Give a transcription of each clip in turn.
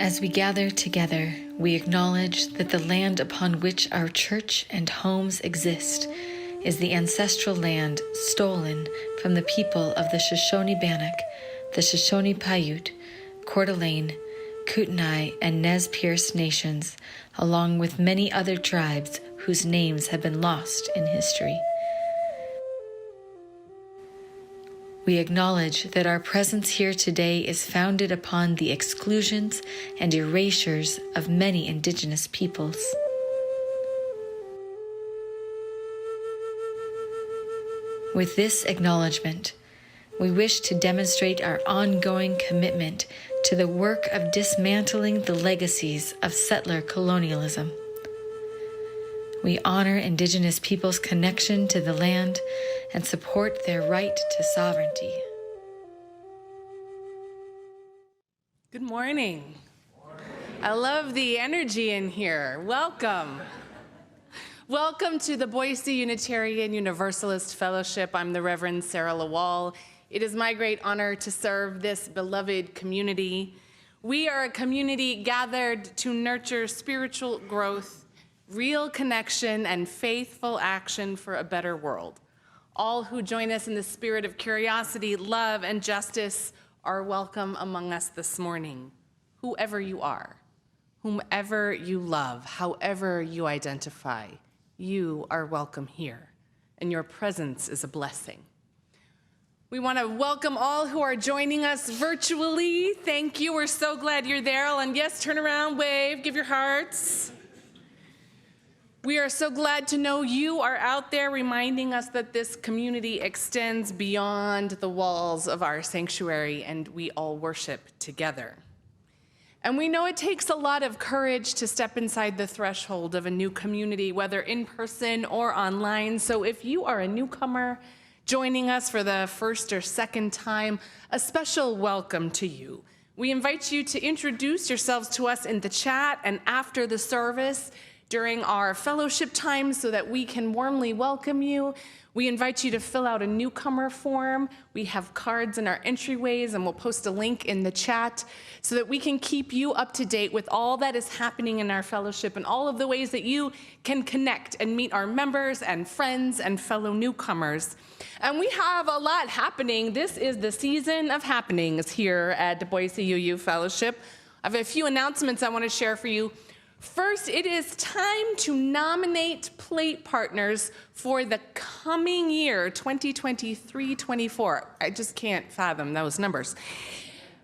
As we gather together, we acknowledge that the land upon which our church and homes exist is the ancestral land stolen from the people of the Shoshone-Bannock, the Shoshone-Paiute, Coeur d'Alene, Kootenai, and Nez Perce nations, along with many other tribes whose names have been lost in history. We acknowledge that our presence here today is founded upon the exclusions and erasures of many indigenous peoples. With this acknowledgement, we wish to demonstrate our ongoing commitment to the work of dismantling the legacies of settler colonialism. We honor Indigenous peoples' connection to the land and support their right to sovereignty. Good morning. I love the energy in here. Welcome. Welcome to the Boise Unitarian Universalist Fellowship. I'm the Reverend Sara LaWall. It is my great honor to serve this beloved community. We are a community gathered to nurture spiritual growth, real connection, and faithful action for a better world. All who join us in the spirit of curiosity, love, and justice are welcome among us this morning. Whoever you are, whomever you love, however you identify, you are welcome here, and your presence is a blessing. We want to welcome all who are joining us virtually. Thank you. We're so glad you're there. And yes, turn around, wave, give your hearts. We are so glad to know you are out there, reminding us that this community extends beyond the walls of our sanctuary and we all worship together. And we know it takes a lot of courage to step inside the threshold of a new community, whether in person or online. So if you are a newcomer joining us for the first or second time, a special welcome to you. We invite you to introduce yourselves to us in the chat and after the service during our fellowship time so that we can warmly welcome you. We invite you to fill out a newcomer form. We have cards in our entryways, and we'll post a link in the chat so that we can keep you up to date with all that is happening in our fellowship and all of the ways that you can connect and meet our members and friends and fellow newcomers. And we have a lot happening. This is the season of happenings here at Boise UU Fellowship. I have a few announcements I want to share for you. First, it is time to nominate plate partners for the coming year, 2023-24. I just can't fathom those numbers.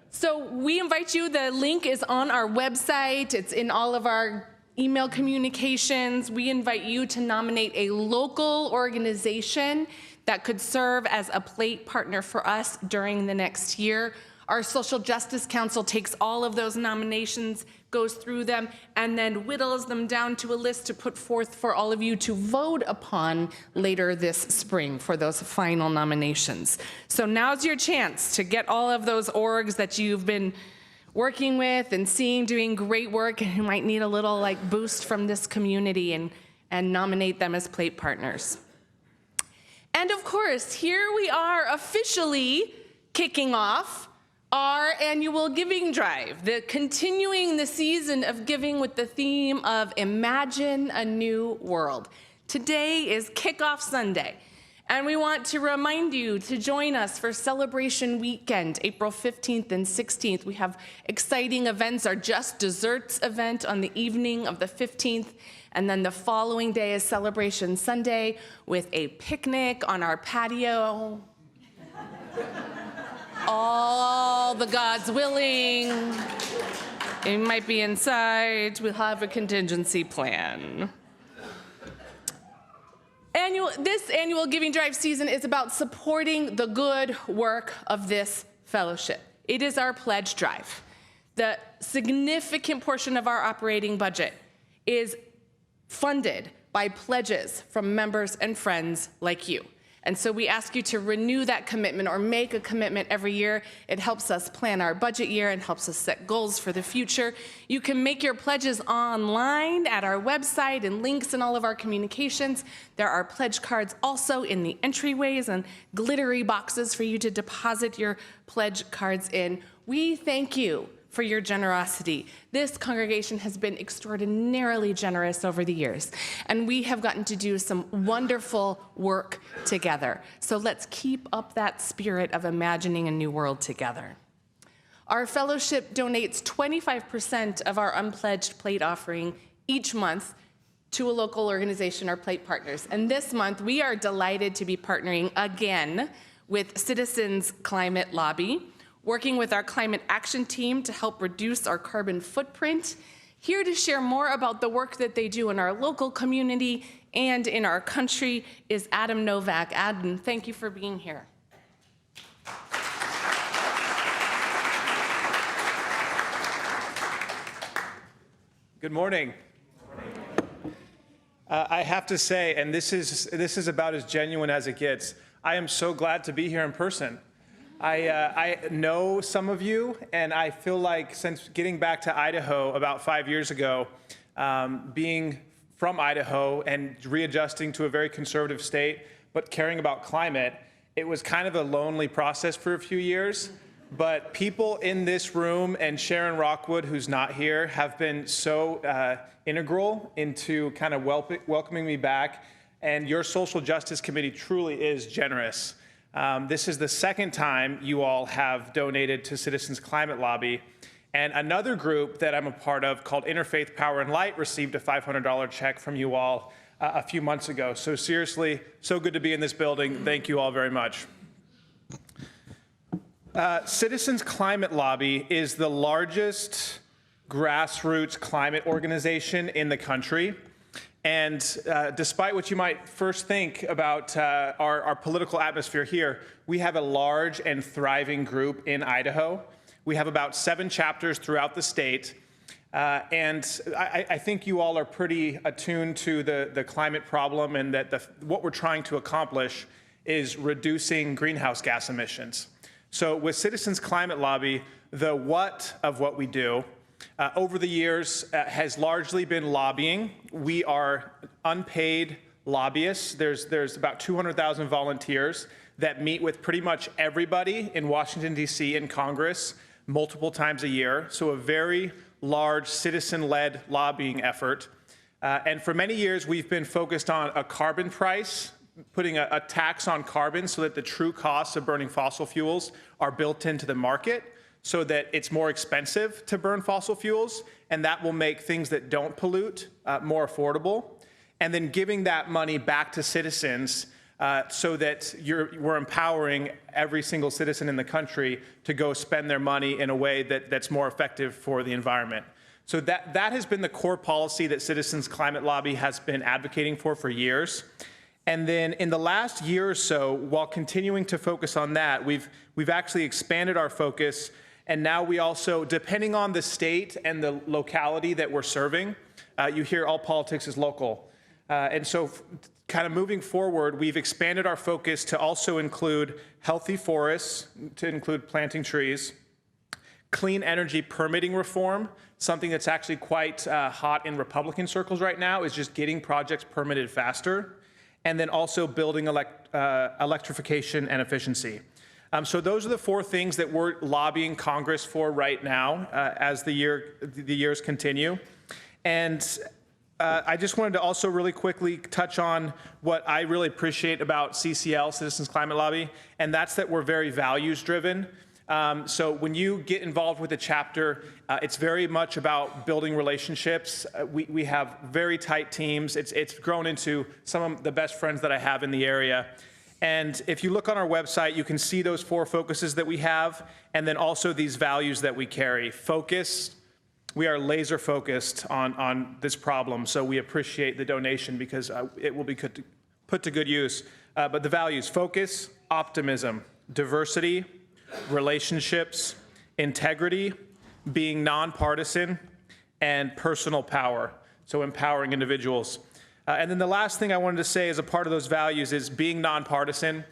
So we invite you, the link is on our website, it's in all of our email communications. We invite you to nominate a local organization that could serve as a plate partner for us during the next year. Our Social Justice Council takes all of those nominations, goes through them, and then whittles them down to a list to put forth for all of you to vote upon later this spring for those final nominations. So now's your chance to get all of those orgs that you've been working with and seeing doing great work and who might need a little boost from this community and nominate them as plate partners. And of course, here we are officially kicking off our annual giving drive, continuing the season of giving with the theme of Imagine a New World. Today is Kickoff Sunday, and we want to remind you to join us for Celebration Weekend, April 15th and 16th. We have exciting events, our Just Desserts event on the evening of the 15th, and then the following day is Celebration Sunday with a picnic on our patio. All the gods willing. It might be inside. We'll have a contingency plan. This annual giving drive season is about supporting the good work of this fellowship. It is our pledge drive. The significant portion of our operating budget is funded by pledges from members and friends like you. And so we ask you to renew that commitment or make a commitment every year. It helps us plan our budget year and helps us set goals for the future. You can make your pledges online at our website and links in all of our communications. There are pledge cards also in the entryways and glittery boxes for you to deposit your pledge cards in. We thank you for your generosity. This congregation has been extraordinarily generous over the years, and we have gotten to do some wonderful work together. So let's keep up that spirit of imagining a new world together. Our fellowship donates 25% of our unpledged plate offering each month to a local organization or plate partners. And this month, we are delighted to be partnering again with Citizens Climate Lobby, working with our climate action team to help reduce our carbon footprint. Here to share more about the work that they do in our local community and in our country is Adam Novak. Adam, thank you for being here. Good morning. I have to say, and this is about as genuine as it gets, I am so glad to be here in person. I know some of you, and I feel like since getting back to Idaho about 5 years ago, being from Idaho and readjusting to a very conservative state, but caring about climate, it was kind of a lonely process for a few years. But people in this room and Sharon Rockwood, who's not here, have been so integral into kind of welcoming me back. And your social justice committee truly is generous. This is the second time you all have donated to Citizens Climate Lobby. And another group that I'm a part of called Interfaith Power and Light received a $500 check from you all a few months ago. So seriously, so good to be in this building. Thank you all very much. Citizens Climate Lobby is the largest grassroots climate organization in the country. And despite what you might first think about our political atmosphere here, we have a large and thriving group in Idaho. We have about 7 chapters throughout the state. And I think you all are pretty attuned to the climate problem, and that what we're trying to accomplish is reducing greenhouse gas emissions. So with Citizens Climate Lobby, the what of what we do over the years has largely been lobbying. We are unpaid lobbyists. There's about 200,000 volunteers that meet with pretty much everybody in Washington, D.C. and Congress multiple times a year. So a very large citizen-led lobbying effort. And for many years, we've been focused on a carbon price, putting a tax on carbon so that the true costs of burning fossil fuels are built into the market so that it's more expensive to burn fossil fuels, and that will make things that don't pollute more affordable. And then giving that money back to citizens so that we're empowering every single citizen in the country to go spend their money in a way that's more effective for the environment. So that has been the core policy that Citizens Climate Lobby has been advocating for years. And then in the last year or so, while continuing to focus on that, we've actually expanded our focus. And now we also, depending on the state and the locality that we're serving, you hear all politics is local. And so kind of moving forward, we've expanded our focus to also include healthy forests, to include planting trees, clean energy permitting reform. Something that's actually quite hot in Republican circles right now is just getting projects permitted faster. And then also building electrification and efficiency. So those are the 4 things that we're lobbying Congress for right now as the years continue. And I just wanted to also really quickly touch on what I really appreciate about CCL, Citizens Climate Lobby, and that's that we're very values driven. So when you get involved with a chapter, it's very much about building relationships. We have very tight teams. It's grown into some of the best friends that I have in the area. And if you look on our website, you can see those 4 focuses that we have, and then also these values that we carry. Focus, we are laser focused on this problem, so we appreciate the donation because it will be put to good use. But the values: focus, optimism, diversity, relationships, integrity, being nonpartisan, and personal power, so empowering individuals. And then the last thing I wanted to say as a part of those values is being nonpartisan.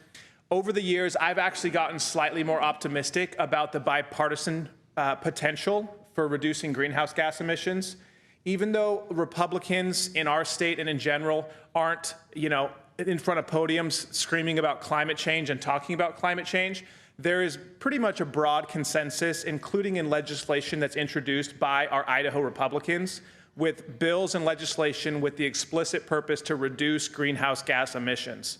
Over the years, I've actually gotten slightly more optimistic about the bipartisan potential for reducing greenhouse gas emissions. Even though Republicans in our state and in general aren't, in front of podiums screaming about climate change and talking about climate change, there is pretty much a broad consensus, including in legislation that's introduced by our Idaho Republicans, with bills and legislation with the explicit purpose to reduce greenhouse gas emissions.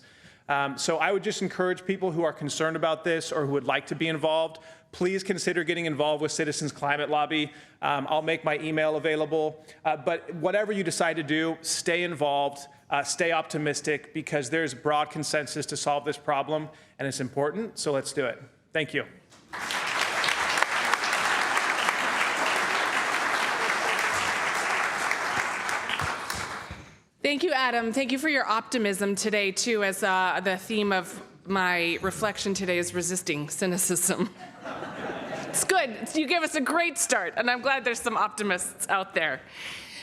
So I would just encourage people who are concerned about this or who would like to be involved, please consider getting involved with Citizens Climate Lobby. I'll make my email available. But whatever you decide to do, stay involved, stay optimistic, because there's broad consensus to solve this problem, and it's important, so let's do it. Thank you. Thank you, Adam. Thank you for your optimism today, too, as the theme of my reflection today is resisting cynicism. It's good. You gave us a great start, and I'm glad there's some optimists out there.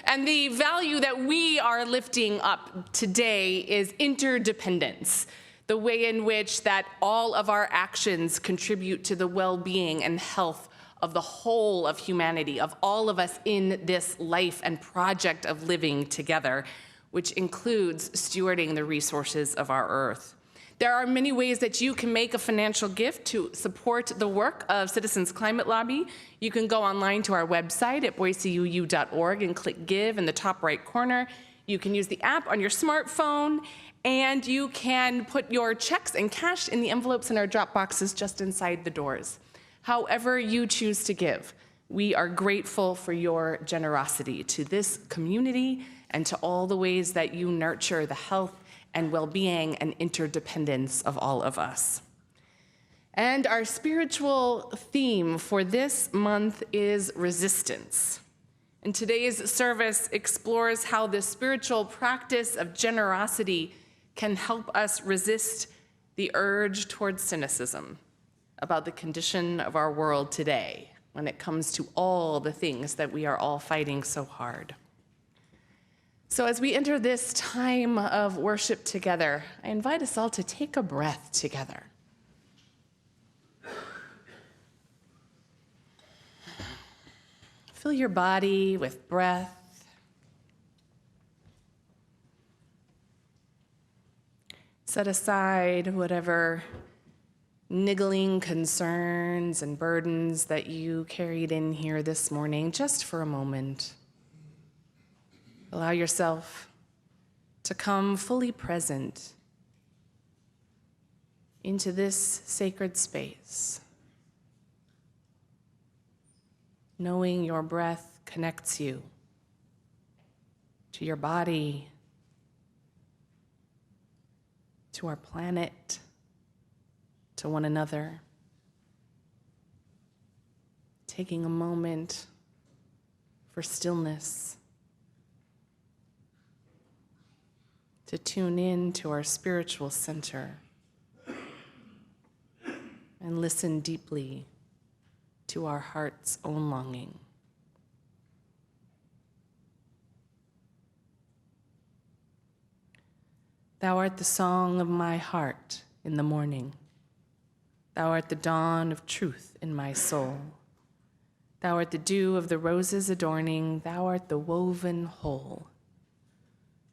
And the value that we are lifting up today is interdependence, the way in which that all of our actions contribute to the well-being and health of the whole of humanity, of all of us in this life and project of living together, which includes stewarding the resources of our earth. There are many ways that you can make a financial gift to support the work of Citizens Climate Lobby. You can go online to our website at boiseuu.org and click Give in the top right corner. You can use the app on your smartphone, and you can put your checks and cash in the envelopes in our drop boxes just inside the doors. However you choose to give, we are grateful for your generosity to this community and to all the ways that you nurture the health and well-being and interdependence of all of us. And our spiritual theme for this month is resistance. And today's service explores how the spiritual practice of generosity can help us resist the urge towards cynicism about the condition of our world today when it comes to all the things that we are all fighting so hard. So as we enter this time of worship together, I invite us all to take a breath together. Fill your body with breath. Set aside whatever niggling concerns and burdens that you carried in here this morning, just for a moment. Allow yourself to come fully present into this sacred space, knowing your breath connects you to your body, to our planet, to one another. Taking a moment for stillness, to tune in to our spiritual center and listen deeply to our heart's own longing. Thou art the song of my heart in the morning. Thou art the dawn of truth in my soul. Thou art the dew of the roses adorning. Thou art the woven whole.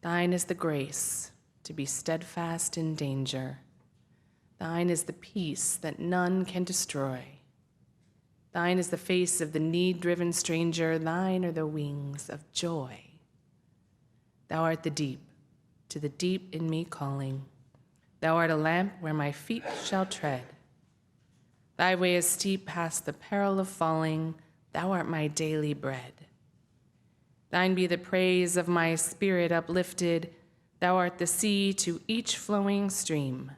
Thine is the grace to be steadfast in danger. Thine is the peace that none can destroy. Thine is the face of the need-driven stranger. Thine are the wings of joy. Thou art the deep, to the deep in me calling. Thou art a lamp where my feet shall tread. Thy way is steep past the peril of falling. Thou art my daily bread. Thine be the praise of my spirit uplifted. Thou art the sea to each flowing stream.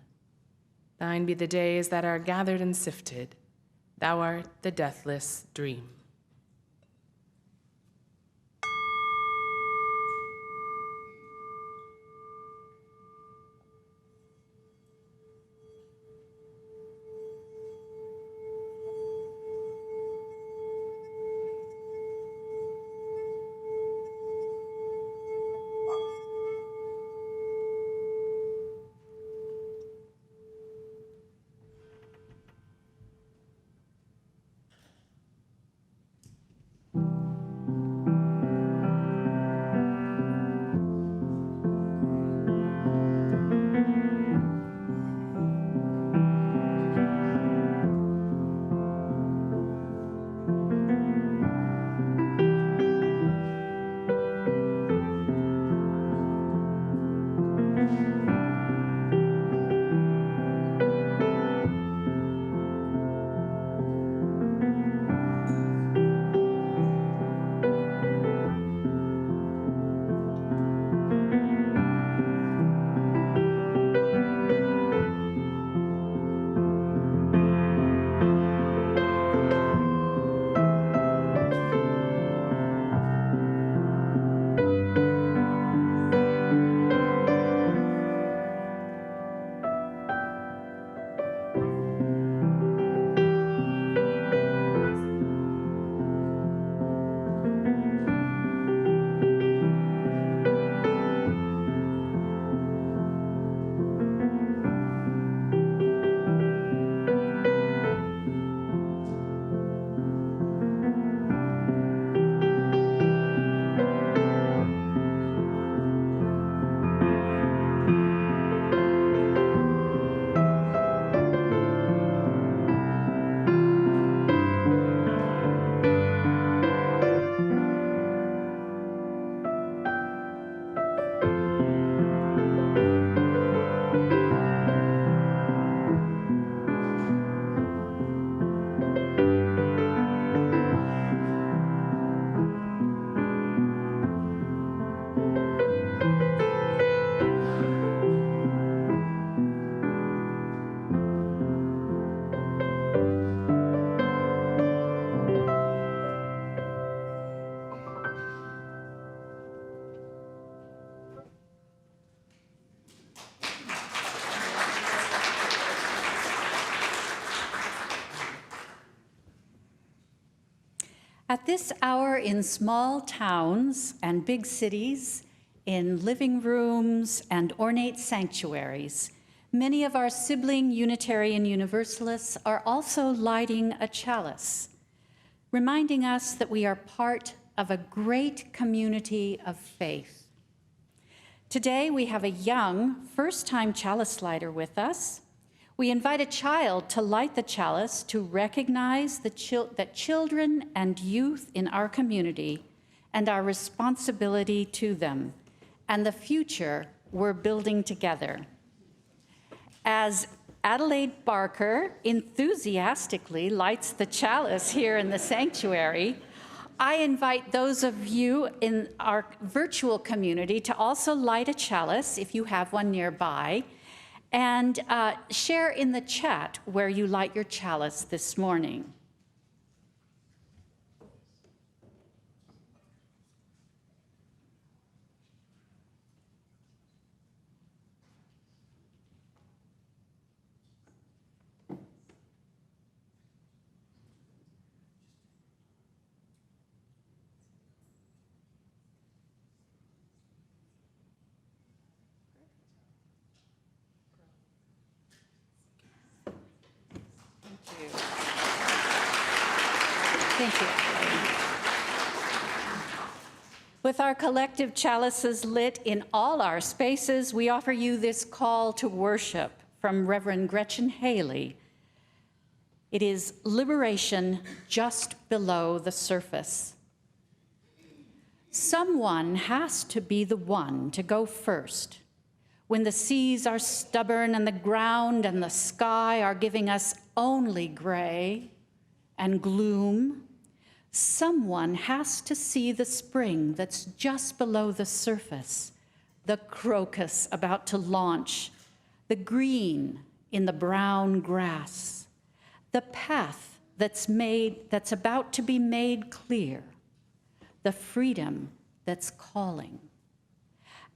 Thine be the days that are gathered and sifted. Thou art the deathless dream. At this hour in small towns and big cities, in living rooms and ornate sanctuaries, many of our sibling Unitarian Universalists are also lighting a chalice, reminding us that we are part of a great community of faith. Today, we have a young, first-time chalice lighter with us. We invite a child to light the chalice to recognize that children and youth in our community and our responsibility to them, and the future we're building together. As Adelaide Barker enthusiastically lights the chalice here in the sanctuary, I invite those of you in our virtual community to also light a chalice, if you have one nearby, and share in the chat where you light your chalice this morning. Thank you. With our collective chalices lit in all our spaces, we offer you this call to worship from Reverend Gretchen Haley. It is liberation just below the surface. Someone has to be the one to go first. When the seas are stubborn and the ground and the sky are giving us only gray and gloom, someone has to see the spring that's just below the surface, the crocus about to launch, the green in the brown grass, the path that's about to be made clear, the freedom that's calling.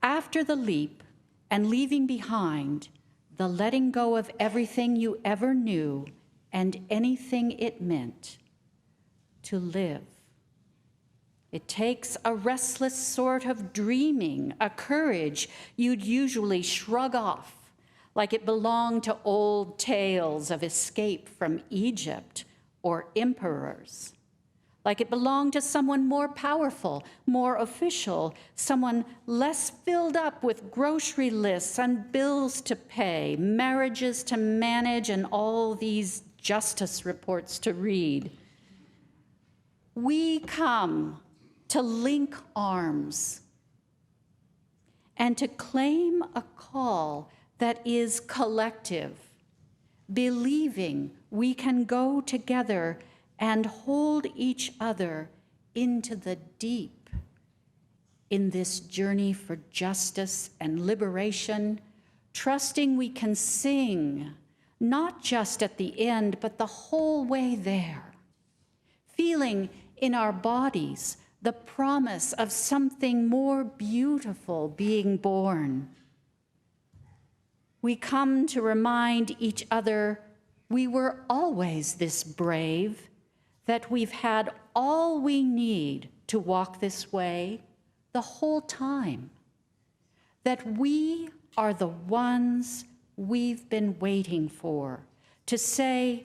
After the leap and leaving behind, the letting go of everything you ever knew and anything it meant to live. It takes a restless sort of dreaming, a courage you'd usually shrug off, like it belonged to old tales of escape from Egypt or emperors, like it belonged to someone more powerful, more official, someone less filled up with grocery lists and bills to pay, marriages to manage, and all these justice reports to read. We come to link arms and to claim a call that is collective, believing we can go together and hold each other into the deep in this journey for justice and liberation, trusting we can sing, not just at the end, but the whole way there, feeling in our bodies the promise of something more beautiful being born. We come to remind each other we were always this brave, that we've had all we need to walk this way the whole time, that we are the ones we've been waiting for, to say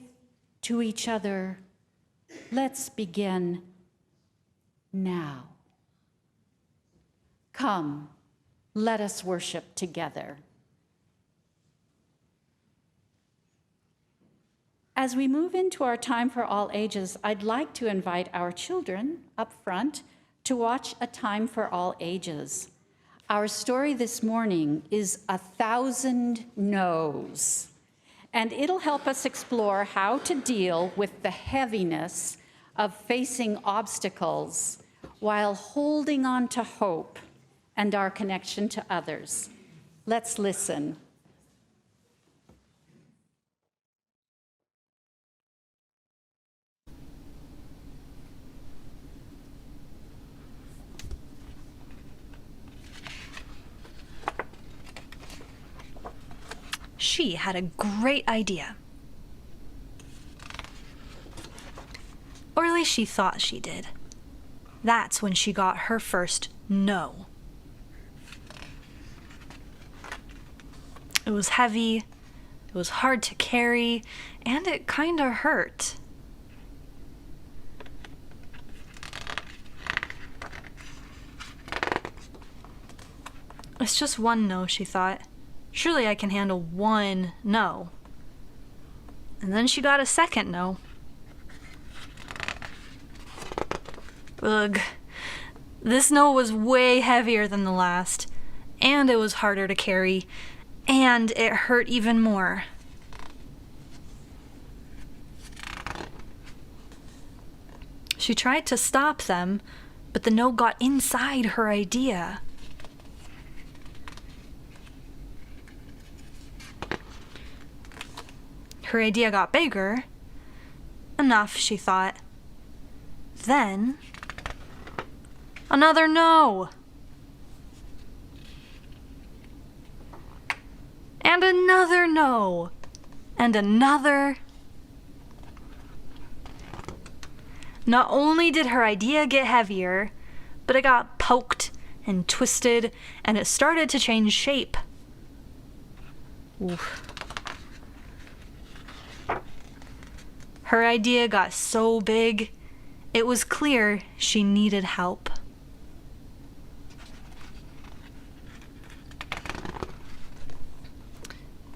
to each other, let's begin now. Come, let us worship together. As we move into our time for all ages, I'd like to invite our children up front to watch A Time for All Ages. Our story this morning is 1,000 No's, and it'll help us explore how to deal with the heaviness of facing obstacles while holding on to hope and our connection to others. Let's listen. She had a great idea. Or at least she thought she did. That's when she got her first no. It was heavy, it was hard to carry, and it kinda hurt. It's just one no, she thought. Surely I can handle one no. And then she got a second no. Ugh. This no was way heavier than the last, and it was harder to carry, and it hurt even more. She tried to stop them, but the no got inside her idea. Her idea got bigger. Enough, she thought. Then, another no. And another no. And another. Not only did her idea get heavier, but it got poked and twisted, and it started to change shape. Oof. Her idea got so big, it was clear she needed help.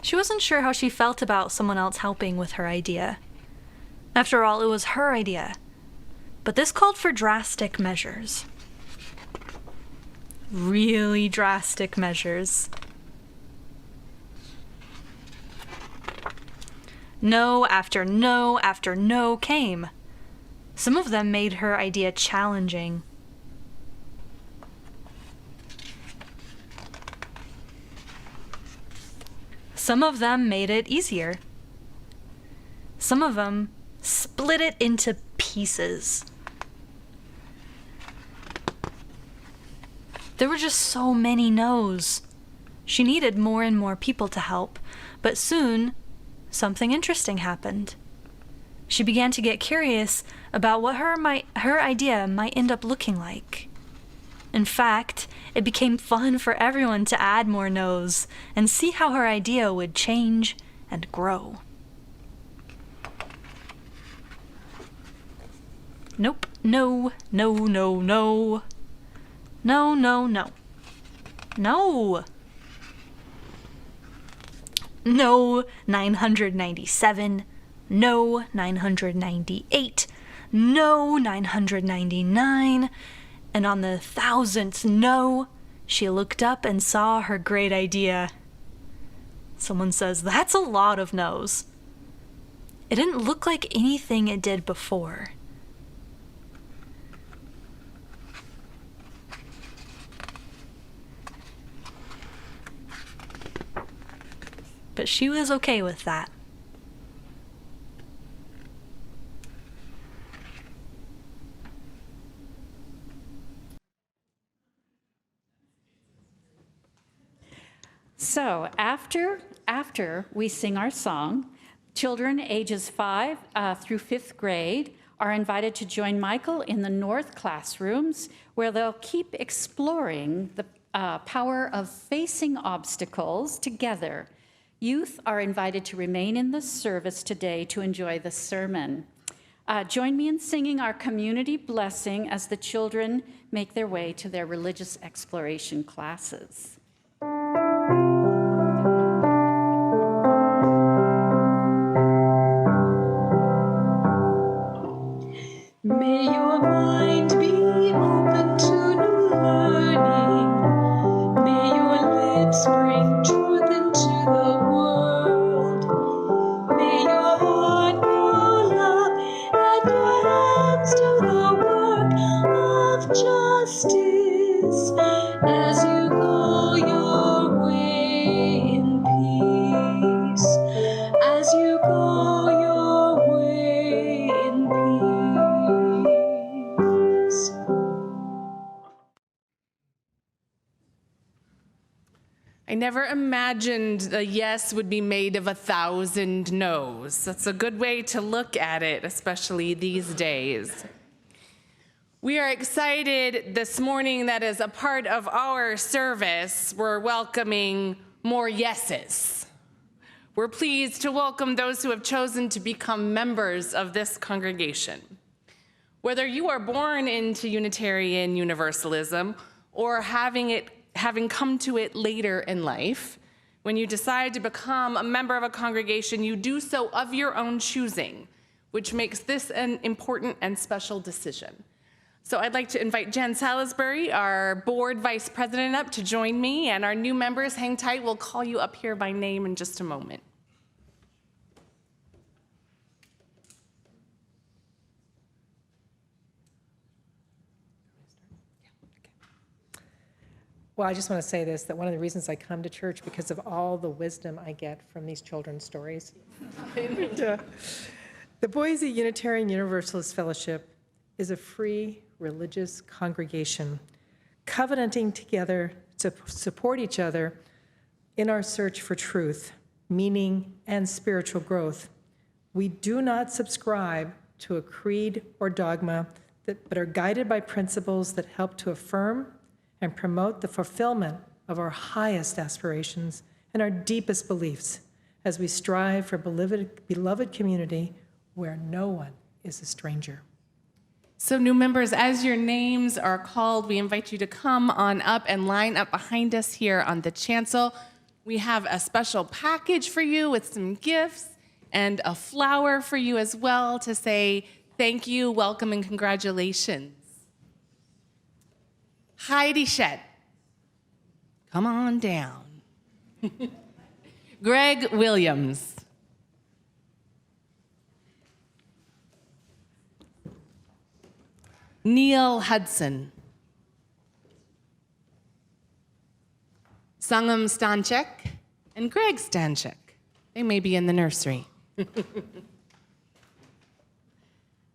She wasn't sure how she felt about someone else helping with her idea. After all, it was her idea. But this called for drastic measures. Really drastic measures. No after no after no came. Some of them made her idea challenging. Some of them made it easier. Some of them split it into pieces. There were just so many no's. She needed more and more people to help, but soon something interesting happened. She began to get curious about what her idea might end up looking like. In fact, it became fun for everyone to add more no's and see how her idea would change and grow. Nope, no, no, no, no. No, no, no. No. No, 997. No, 998. No, 999. And on the 1000th no, she looked up and saw her great idea. Someone says, "That's a lot of no's." It didn't look like anything it did before. But she was okay with that. So after we sing our song, children ages 5 through 5th grade are invited to join Michael in the North classrooms, where they'll keep exploring the power of facing obstacles together. Youth are invited to remain in the service today to enjoy the sermon. Join me in singing our community blessing as the children make their way to their religious exploration classes. May your mind be open to new learning. May your lips bring truth into the world. May your heart know love and your hands do the work of justice as you go your way in peace. As you go your way in peace. I never imagined a yes would be made of 1,000 no's. That's a good way to look at it, especially these days. We are excited this morning that as a part of our service, we're welcoming more yeses. We're pleased to welcome those who have chosen to become members of this congregation. Whether you are born into Unitarian Universalism or having come to it later in life, when you decide to become a member of a congregation, you do so of your own choosing, which makes this an important and special decision. So I'd like to invite Jen Salisbury, our board vice president, up to join me, and our new members, hang tight, we'll call you up here by name in just a moment. Well, I just want to say this, that one of the reasons I come to church because of all the wisdom I get from these children's stories. The Boise Unitarian Universalist Fellowship is a free religious congregation covenanting together to support each other in our search for truth, meaning, and spiritual growth. We do not subscribe to a creed or dogma, but are guided by principles that help to affirm and promote the fulfillment of our highest aspirations and our deepest beliefs as we strive for beloved community where no one is a stranger. So new members, as your names are called, we invite you to come on up and line up behind us here on the chancel. We have a special package for you with some gifts and a flower for you as well to say thank you, welcome, and congratulations. Heidi Shed, come on down. Greg Williams. Neil Hudson. Sangam Stanchek and Greg Stanchek. They may be in the nursery.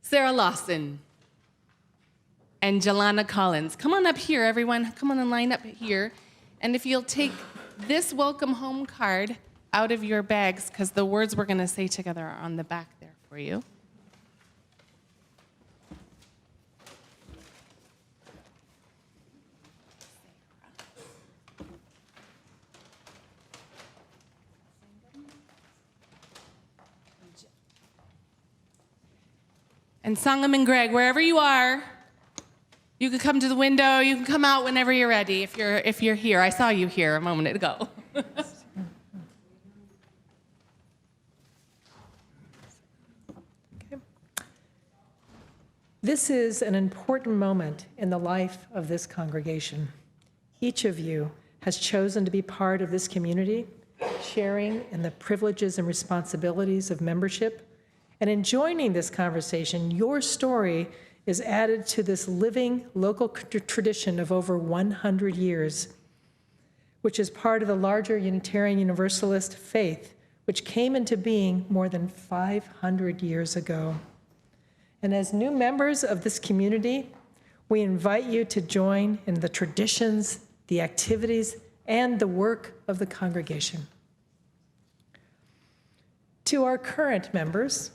Sarah Lawson. And Jelana Collins. Come on up here, everyone. Come on and line up here. And if you'll take this welcome home card out of your bags, because the words we're going to say together are on the back there for you. And Sangam and Greg, wherever you are, you can come to the window, you can come out whenever you're ready if you're here. I saw you here a moment ago. Okay. This is an important moment in the life of this congregation. Each of you has chosen to be part of this community, sharing in the privileges and responsibilities of membership. And in joining this conversation, your story is added to this living local tradition of over 100 years, which is part of the larger Unitarian Universalist faith, which came into being more than 500 years ago. And as new members of this community, we invite you to join in the traditions, the activities, and the work of the congregation. To our current members,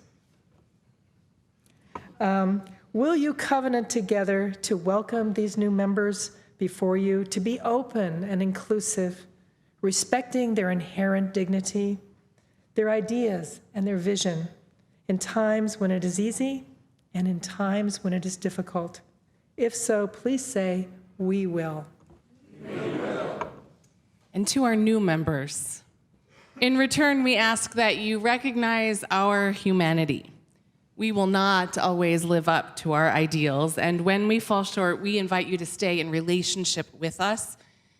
will you covenant together to welcome these new members before you, to be open and inclusive, respecting their inherent dignity, their ideas and their vision, in times when it is easy and in times when it is difficult? If so, please say, we will. We will. And to our new members, in return, we ask that you recognize our humanity. We will not always live up to our ideals, and when we fall short, we invite you to stay in relationship with us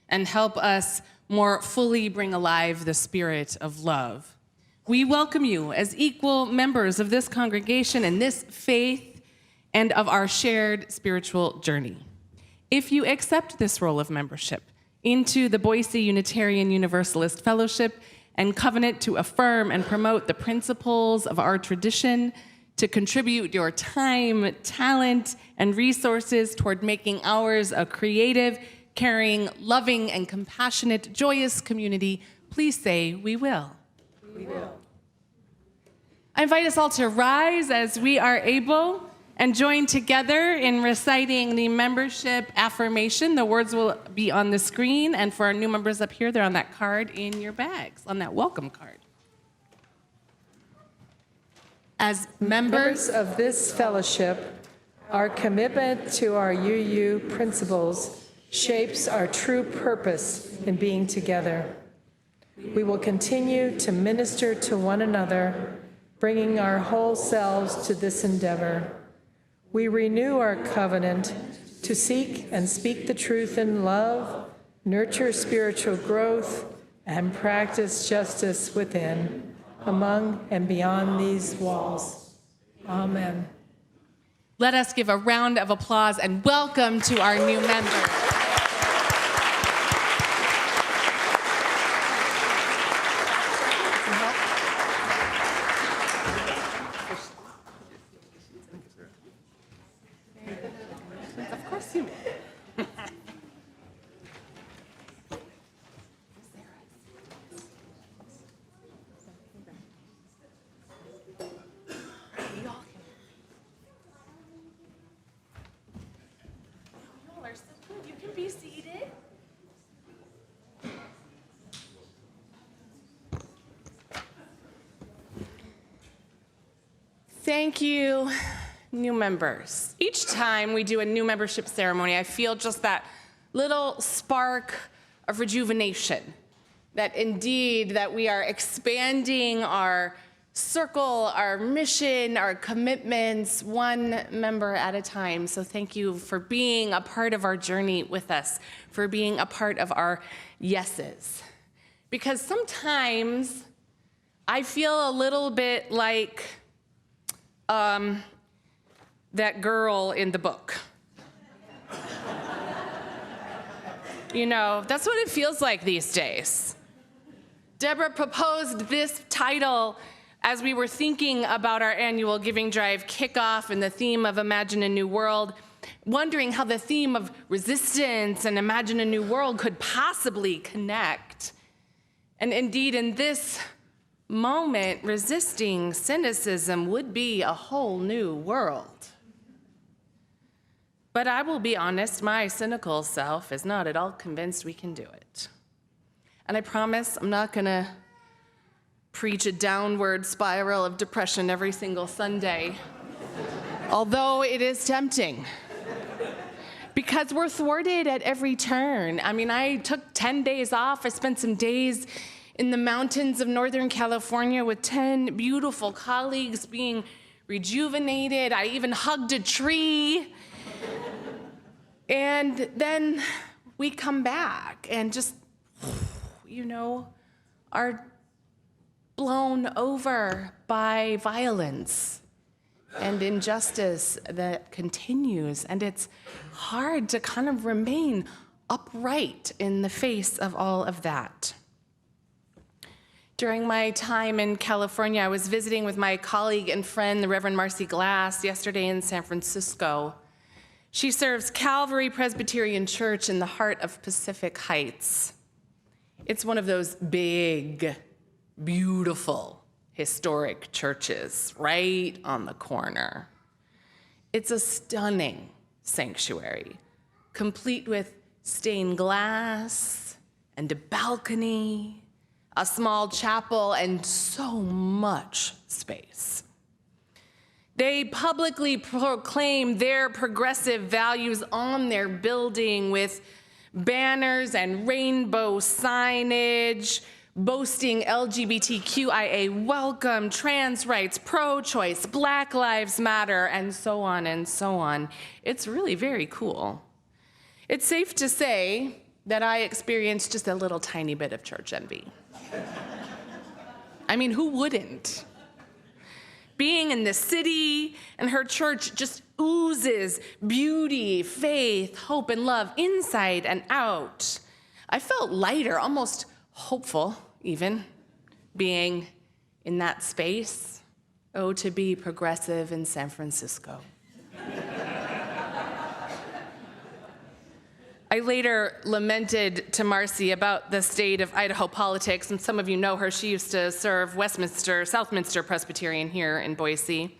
and help us more fully bring alive the spirit of love. We welcome you as equal members of this congregation and this faith and of our shared spiritual journey. If you accept this role of membership into the Boise Unitarian Universalist Fellowship and covenant to affirm and promote the principles of our tradition, to contribute your time, talent, and resources toward making ours a creative, caring, loving, and compassionate, joyous community, please say, we will. We will. I invite us all to rise as we are able and join together in reciting the membership affirmation. The words will be on the screen, and for our new members up here, they're on that card in your bags, on that welcome card. As members Of this fellowship, our commitment to our UU principles shapes our true purpose in being together. We will continue to minister to one another, bringing our whole selves to this endeavor. We renew our covenant to seek and speak the truth in love, nurture spiritual growth, and practice justice within, among and beyond these walls. Amen. Let us give a round of applause and welcome to our new members. Of course you may. You can be seated. Thank you, new members. Each time we do a new membership ceremony, I feel just that little spark of rejuvenation, that indeed that we are expanding our circle, our mission, our commitments, one member at a time. So thank you for being a part of our journey with us, for being a part of our yeses. Because sometimes I feel a little bit like that girl in the book. You know, that's what it feels like these days. Debra proposed this title as we were thinking about our annual Giving Drive kickoff and the theme of Imagine a New World, wondering how the theme of resistance and Imagine a New World could possibly connect. And indeed, in this moment, resisting cynicism would be a whole new world. But I will be honest, my cynical self is not at all convinced we can do it. And I promise I'm not gonna preach a downward spiral of depression every single Sunday, although it is tempting. Because we're thwarted at every turn. I mean, I took 10 days off. I spent some days in the mountains of Northern California with 10 beautiful colleagues being rejuvenated. I even hugged a tree. And then we come back and just, you know, are blown over by violence and injustice that continues. And it's hard to kind of remain upright in the face of all of that. During my time in California, I was visiting with my colleague and friend, the Reverend Marcy Glass, yesterday in San Francisco. She serves Calvary Presbyterian Church in the heart of Pacific Heights. It's one of those big, beautiful, historic churches right on the corner. It's a stunning sanctuary, complete with stained glass and a balcony, a small chapel, and so much space. They publicly proclaim their progressive values on their building with banners and rainbow signage, boasting LGBTQIA welcome, trans rights, pro-choice, Black Lives Matter, and so on and so on. It's really very cool. It's safe to say that I experienced just a little tiny bit of church envy. I mean, who wouldn't? Being in the city and her church just oozes beauty, faith, hope, and love inside and out. I felt lighter, almost hopeful even, being in that space. Oh, to be progressive in San Francisco. I later lamented to Marcy about the state of Idaho politics, and some of you know her. She used to serve Southminster Presbyterian here in Boise.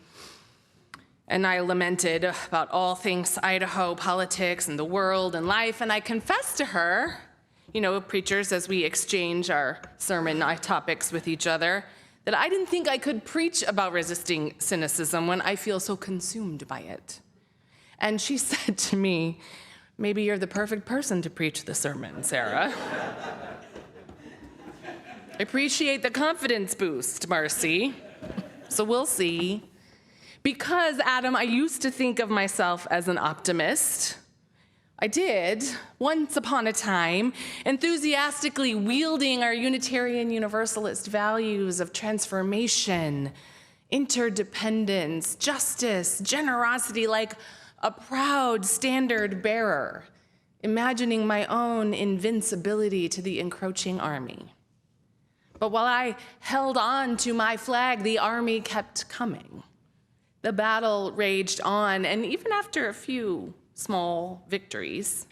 And I lamented about all things Idaho, politics, and the world and life. And I confessed to her, preachers, as we exchange our sermon topics with each other, that I didn't think I could preach about resisting cynicism when I feel so consumed by it. And she said to me, "Maybe you're the perfect person to preach the sermon, Sara." I appreciate the confidence boost, Marcy. So we'll see. Because, Adam, I used to think of myself as an optimist. I did, once upon a time, enthusiastically wielding our Unitarian Universalist values of transformation, interdependence, justice, generosity, like a proud standard bearer, imagining my own invincibility to the encroaching army. But while I held on to my flag, the army kept coming. The battle raged on, and even after a few small victories,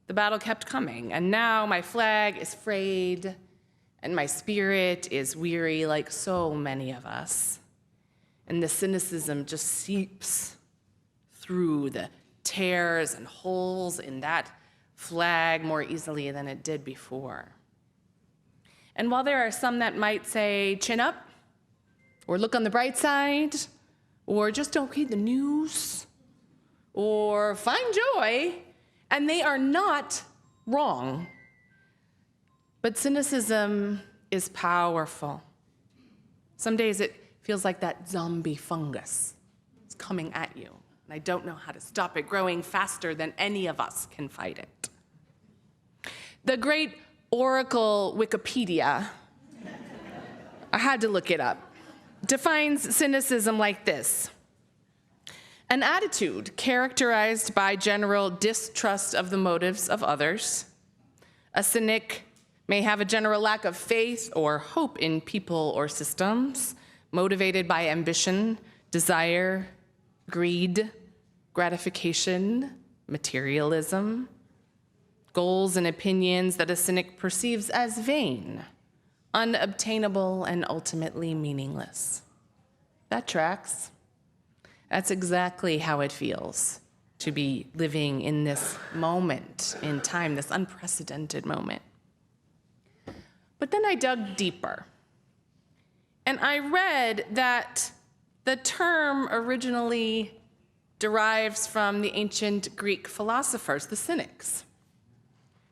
the battle kept coming. And now my flag is frayed, and my spirit is weary, like so many of us. And the cynicism just seeps through the tears and holes in that flag more easily than it did before. And while there are some that might say, chin up, or look on the bright side, or just don't read the news, or find joy, and they are not wrong. But cynicism is powerful. Some days it feels like that zombie fungus. It's coming at you, and I don't know how to stop it growing faster than any of us can fight it. The great Oracle Wikipedia, I had to look it up, defines cynicism like this: an attitude characterized by general distrust of the motives of others. A cynic may have a general lack of faith or hope in people or systems, motivated by ambition, desire, greed, gratification, materialism, goals and opinions that a cynic perceives as vain, unobtainable, and ultimately meaningless. That tracks. That's exactly how it feels to be living in this moment in time, this unprecedented moment. But then I dug deeper, and I read that the term originally derives from the ancient Greek philosophers, the Cynics,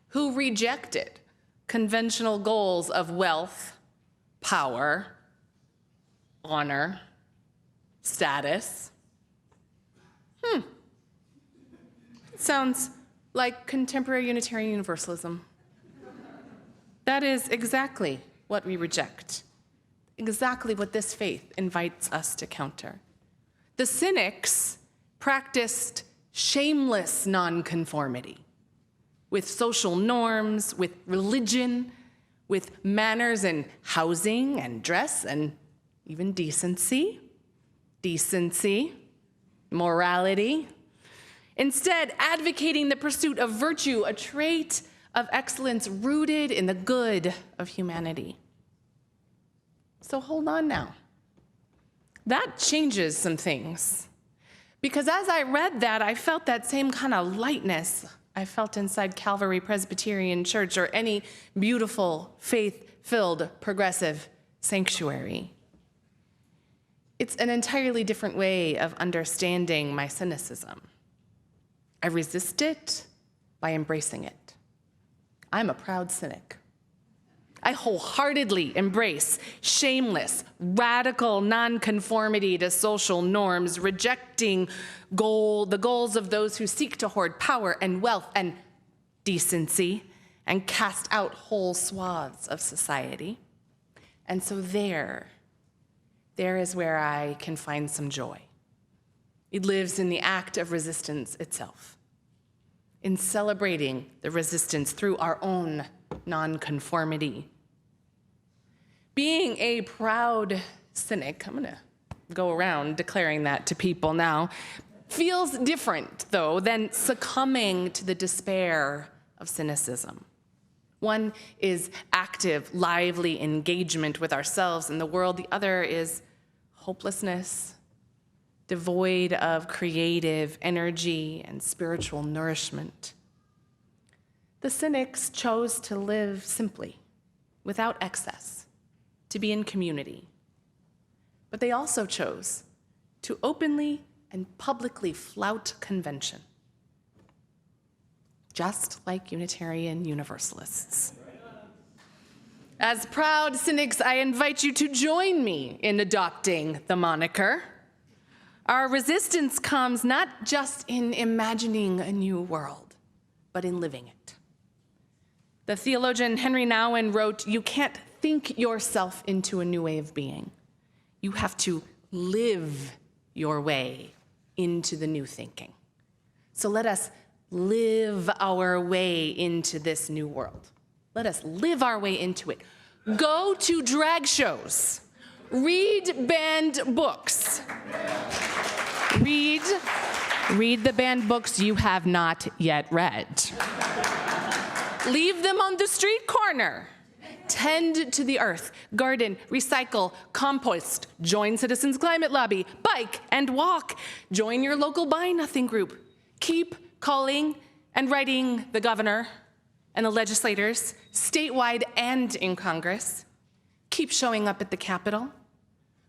who rejected conventional goals of wealth, power, honor, status. It sounds like contemporary Unitarian Universalism. That is exactly what we reject, exactly what this faith invites us to counter. The Cynics practiced shameless nonconformity with social norms, with religion, with manners and housing and dress and even decency, morality. Instead, advocating the pursuit of virtue, a trait of excellence rooted in the good of humanity. So hold on now. That changes some things. Because as I read that, I felt that same kind of lightness I felt inside Calvary Presbyterian Church or any beautiful, faith-filled, progressive sanctuary. It's an entirely different way of understanding my cynicism. I resist it by embracing it. I'm a proud cynic. I wholeheartedly embrace shameless, radical nonconformity to social norms, rejecting the goals of those who seek to hoard power and wealth and decency and cast out whole swaths of society. And so there is where I can find some joy. It lives in the act of resistance itself, in celebrating the resistance through our own nonconformity. Being a proud cynic, I'm gonna go around declaring that to people now, feels different, though, than succumbing to the despair of cynicism. One is active, lively engagement with ourselves and the world. The other is hopelessness, devoid of creative energy and spiritual nourishment. The cynics chose to live simply, without excess, to be in community. But they also chose to openly and publicly flout convention, just like Unitarian Universalists. As proud cynics, I invite you to join me in adopting the moniker. Our resistance comes not just in imagining a new world, but in living it. The theologian Henry Nouwen wrote, "You can't think yourself into a new way of being. You have to live your way into the new thinking." So let us live our way into this new world. Let us live our way into it. Go to drag shows. Read banned books. Read the banned books you have not yet read. Leave them on the street corner. Tend to the earth, garden, recycle, compost, join Citizens Climate Lobby, bike and walk, join your local Buy Nothing group. Keep calling and writing the governor and the legislators, statewide and in Congress. Keep showing up at the Capitol.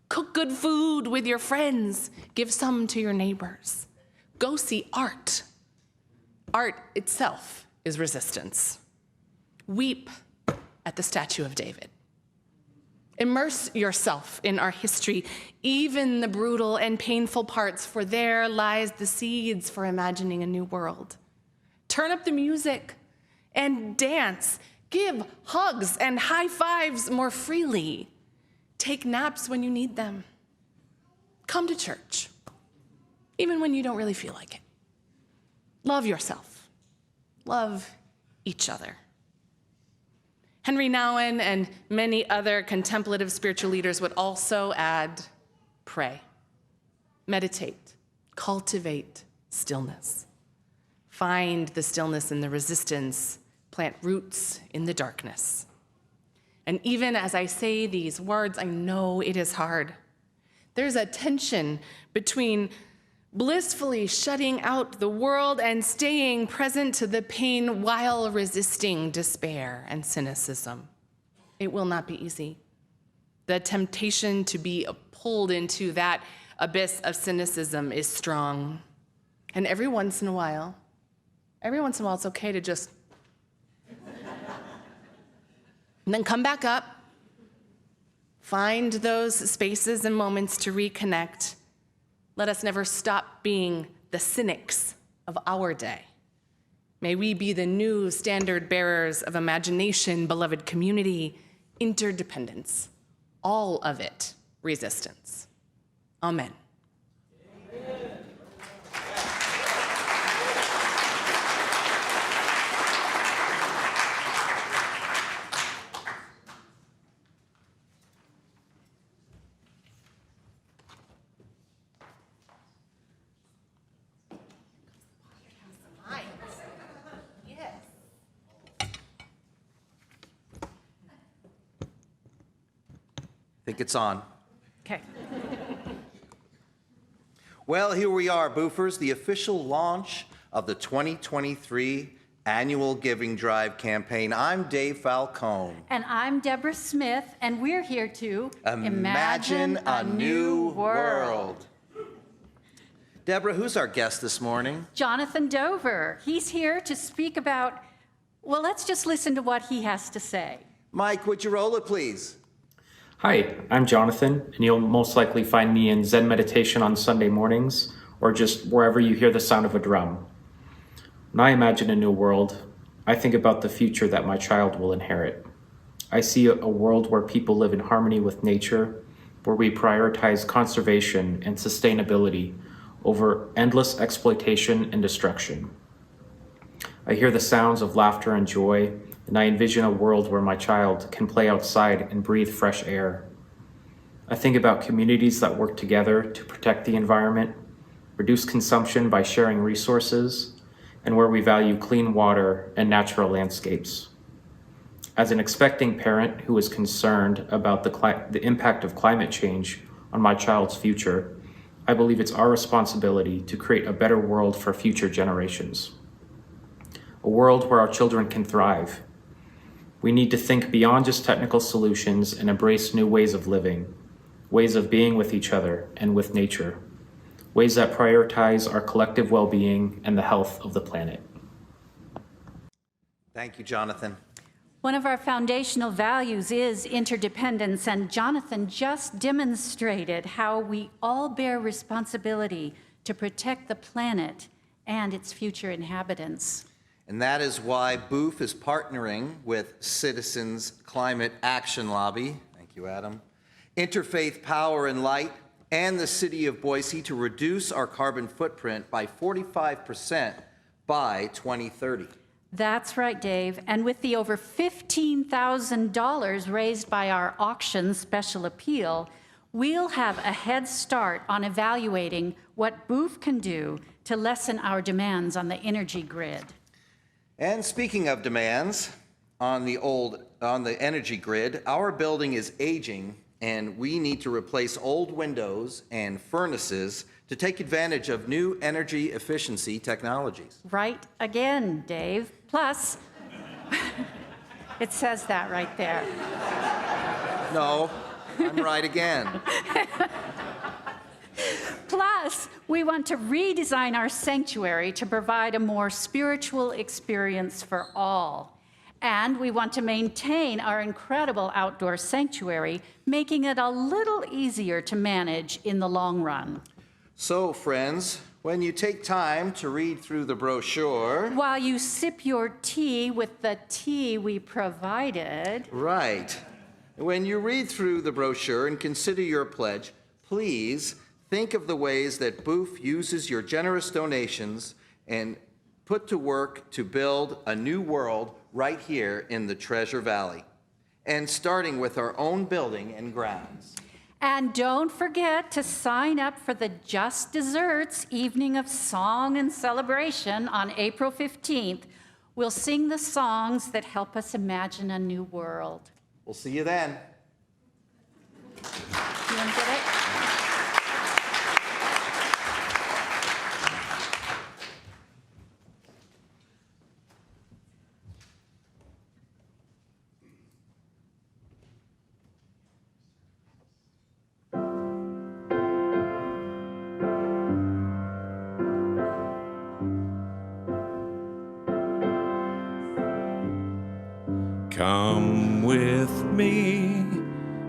Cook good food with your friends. Give some to your neighbors. Go see art. Art itself is resistance. Weep at the statue of David. Immerse yourself in our history, even the brutal and painful parts, for there lies the seeds for imagining a new world. Turn up the music and dance. Give hugs and high fives more freely. Take naps when you need them. Come to church, even when you don't really feel like it. Love yourself. Love each other. Henry Nouwen and many other contemplative spiritual leaders would also add, pray, meditate, cultivate stillness. Find the stillness in the resistance, plant roots in the darkness. And even as I say these words, I know it is hard. There's a tension between blissfully shutting out the world and staying present to the pain while resisting despair and cynicism. It will not be easy. The temptation to be pulled into that abyss of cynicism is strong. And every once in a while, it's okay to just and then come back up, find those spaces and moments to reconnect. Let us never stop being the cynics of our day. May we be the new standard bearers of imagination, beloved community, interdependence, all of it resistance. Amen. I think it's on. Okay. Well, here we are, Boofers, the official launch of the 2023 Annual Giving Drive campaign. I'm Dave Falcone. And I'm Debra Smith, and we're here to Imagine a new world. Debra, who's our guest this morning? Jonathan Dover. He's here to speak about, well, let's just listen to what he has to say. Mike, would you roll it, please? Hi, I'm Jonathan, and you'll most likely find me in Zen meditation on Sunday mornings, or just wherever you hear the sound of a drum. When I imagine a new world, I think about the future that my child will inherit. I see a world where people live in harmony with nature, where we prioritize conservation and sustainability over endless exploitation and destruction. I hear the sounds of laughter and joy, and I envision a world where my child can play outside and breathe fresh air. I think about communities that work together to protect the environment, reduce consumption by sharing resources, and where we value clean water and natural landscapes. As an expecting parent who is concerned about the impact of climate change on my child's future, I believe it's our responsibility to create a better world for future generations. A world where our children can thrive. We need to think beyond just technical solutions and embrace new ways of living, ways of being with each other and with nature, ways that prioritize our collective well-being and the health of the planet. Thank you, Jonathan. One of our foundational values is interdependence, and Jonathan just demonstrated how we all bear responsibility to protect the planet and its future inhabitants. And that is why BOOF is partnering with Citizens Climate Action Lobby, thank you, Adam, Interfaith Power and Light, and the City of Boise to reduce our carbon footprint by 45% by 2030. That's right, Dave. And with the over $15,000 raised by our auction special appeal, we'll have a head start on evaluating what BOOF can do to lessen our demands on the energy grid. And speaking of demands on the energy grid, our building is aging and we need to replace old windows and furnaces to take advantage of new energy efficiency technologies. Right again, Dave. Plus, it says that right there. No, I'm right again. Plus, we want to redesign our sanctuary to provide a more spiritual experience for all. And we want to maintain our incredible outdoor sanctuary, making it a little easier to manage in the long run. So, friends, when you take time to read through the brochure... While you sip your tea with the tea we provided... Right. When you read through the brochure and consider your pledge, please think of the ways that BOOF uses your generous donations and put to work to build a new world right here in the Treasure Valley, and starting with our own building and grounds. And don't forget to sign up for the Just Desserts Evening of Song and Celebration on April 15th. We'll sing the songs that help us imagine a new world. We'll see you then. You want to get it? Come with me,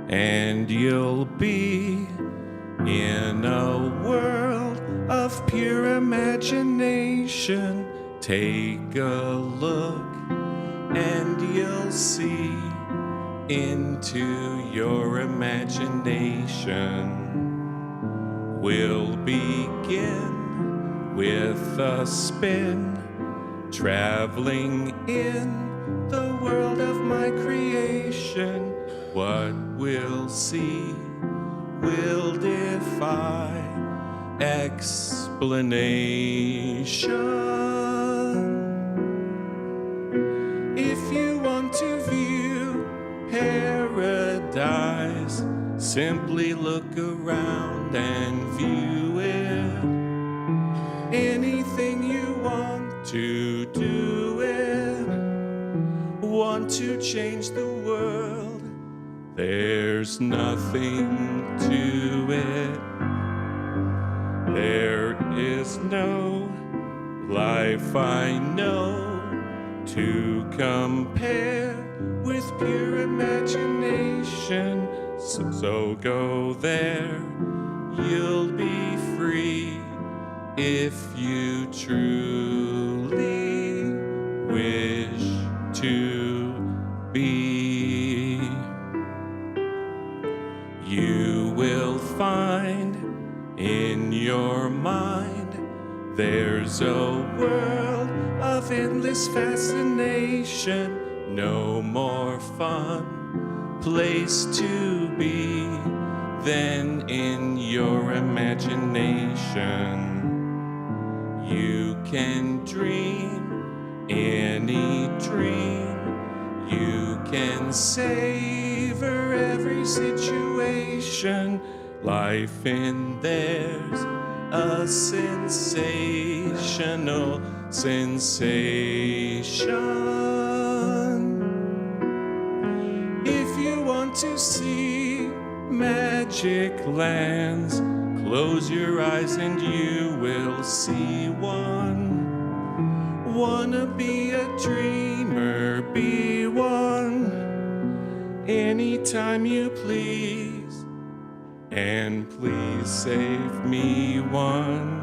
and you'll be in a world of pure imagination. Take a look, and you'll see into your imagination. We'll begin with a spin, traveling in the world of my creation. What we'll see will defy explanation. If you want to view paradise, simply look around and view it. Anything you want to do it, want to change the world, there's nothing to it. There is no life I know to compare with pure imagination. So go there, you'll be free if you truly wish to be. You will find in your mind there's a world of endless fascination. No more fun place to be than in your imagination. You can dream any dream. You can savor every situation life in theirs, a sensational sensation. If you want to see magic lands, close your eyes and you will see one. Wanna be a dreamer, be one. Anytime you please, and please save me one.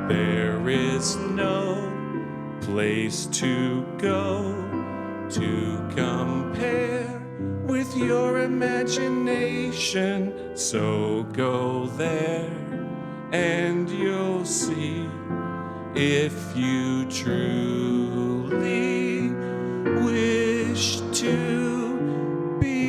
There is no place to go to compare with your imagination, so go there and you'll see if you truly wish to be.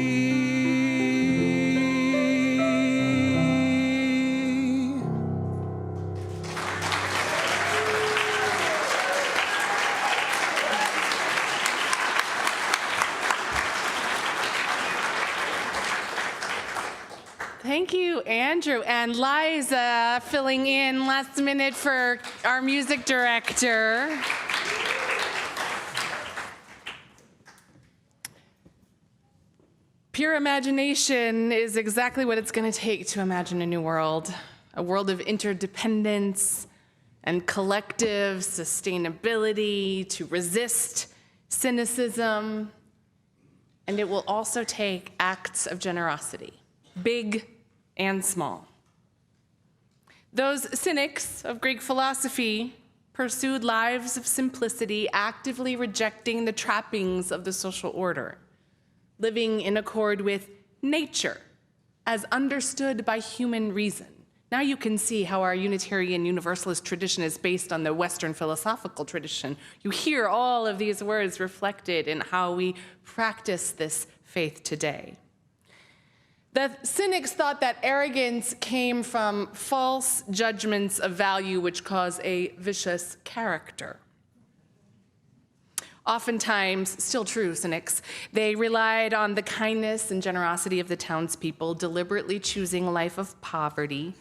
Thank you, Andrew. And Liza filling in last minute for our music director. Pure imagination is exactly what it's going to take to imagine a new world, a world of interdependence and collective sustainability to resist cynicism. And it will also take acts of generosity, big and small. Those cynics of Greek philosophy pursued lives of simplicity, actively rejecting the trappings of the social order, living in accord with nature as understood by human reason. Now you can see how our Unitarian Universalist tradition is based on the Western philosophical tradition. You hear all of these words reflected in how we practice this faith today. The cynics thought that arrogance came from false judgments of value which cause a vicious character. Oftentimes, still true, cynics, they relied on the kindness and generosity of the townspeople, deliberately choosing a life of poverty,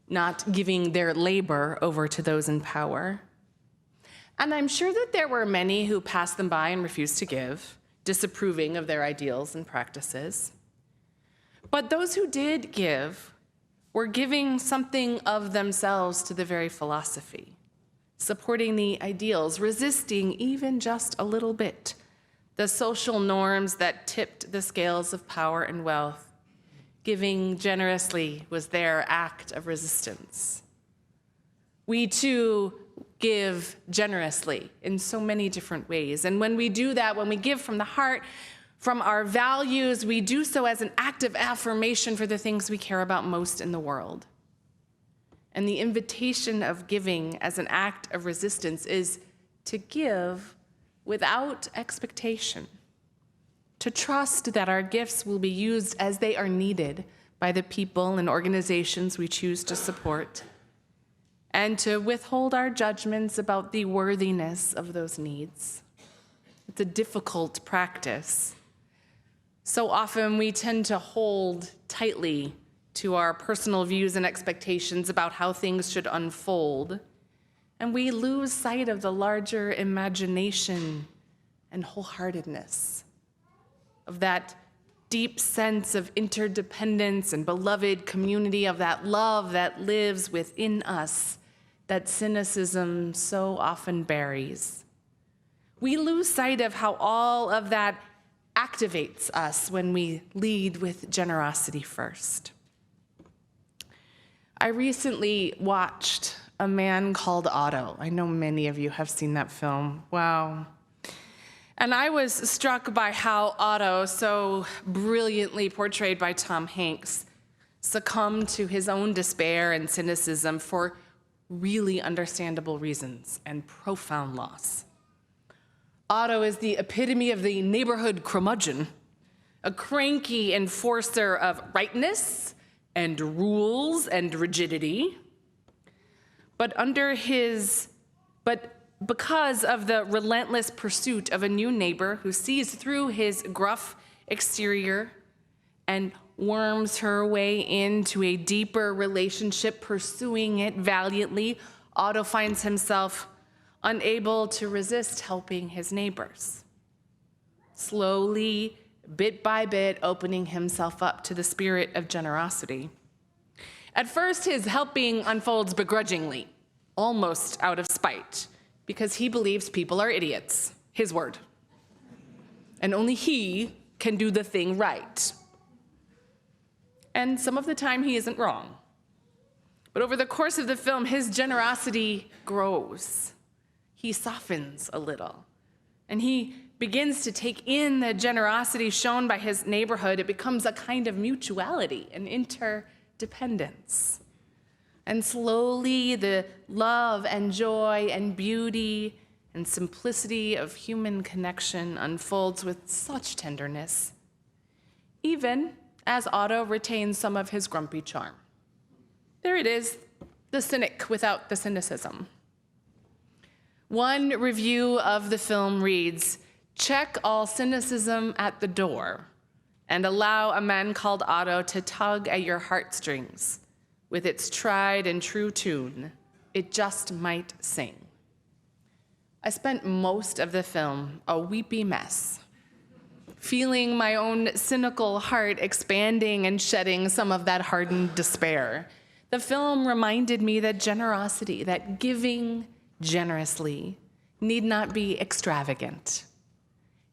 not giving their labor over to those in power. And I'm sure that there were many who passed them by and refused to give, disapproving of their ideals and practices. But those who did give were giving something of themselves to the very philosophy, supporting the ideals, resisting even just a little bit the social norms that tipped the scales of power and wealth. Giving generously was their act of resistance. We too give generously in so many different ways. And when we do that, when we give from the heart, from our values, we do so as an act of affirmation for the things we care about most in the world. And the invitation of giving as an act of resistance is to give without expectation, to trust that our gifts will be used as they are needed by the people and organizations we choose to support, and to withhold our judgments about the worthiness of those needs. It's a difficult practice. So often we tend to hold tightly to our personal views and expectations about how things should unfold, and we lose sight of the larger imagination and wholeheartedness of that deep sense of interdependence and beloved community, of that love that lives within us that cynicism so often buries. We lose sight of how all of that activates us when we lead with generosity first. I recently watched A Man Called Otto. I know many of you have seen that film. Wow. And I was struck by how Otto, so brilliantly portrayed by Tom Hanks, succumbed to his own despair and cynicism for really understandable reasons and profound loss. Otto is the epitome of the neighborhood curmudgeon, a cranky enforcer of rightness and rules and rigidity. But because of the relentless pursuit of a new neighbor who sees through his gruff exterior and worms her way into a deeper relationship, pursuing it valiantly, Otto finds himself unable to resist helping his neighbors. Slowly, bit by bit, opening himself up to the spirit of generosity. At first, his helping unfolds begrudgingly, almost out of spite, because he believes people are idiots, his word. And only he can do the thing right. And some of the time he isn't wrong. But over the course of the film, his generosity grows. He softens a little. And he begins to take in the generosity shown by his neighborhood. It becomes a kind of mutuality, an interdependence. And slowly the love and joy and beauty and simplicity of human connection unfolds with such tenderness, even as Otto retains some of his grumpy charm. There it is, the cynic without the cynicism. One review of the film reads, "Check all cynicism at the door and allow a man called Otto to tug at your heartstrings with its tried and true tune, It Just Might Sing." I spent most of the film a weepy mess, feeling my own cynical heart expanding and shedding some of that hardened despair. The film reminded me that generosity, that giving generously, need not be extravagant.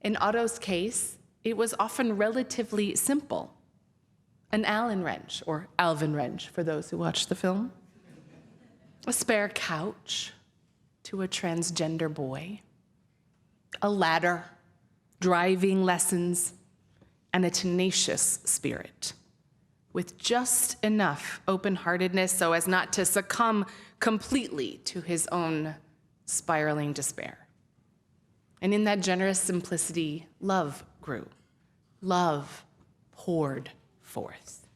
In Otto's case, it was often relatively simple. An Allen wrench, or Alvin wrench for those who watched the film, a spare couch to a transgender boy, a ladder, driving lessons, and a tenacious spirit, with just enough open-heartedness so as not to succumb completely to his own spiraling despair. And in that generous simplicity, love grew. Love poured forth.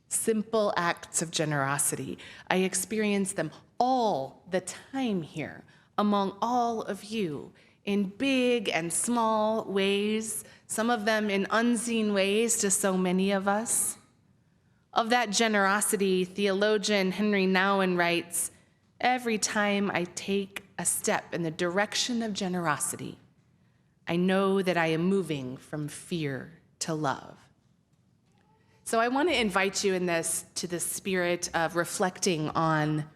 Simple acts of generosity. I experienced them all the time here among all of you in big and small ways, some of them in unseen ways to so many of us. Of that generosity, theologian Henry Nouwen writes, "Every time I take a step in the direction of generosity, I know that I am moving from fear to love." So I want to invite you in this to the spirit of reflecting on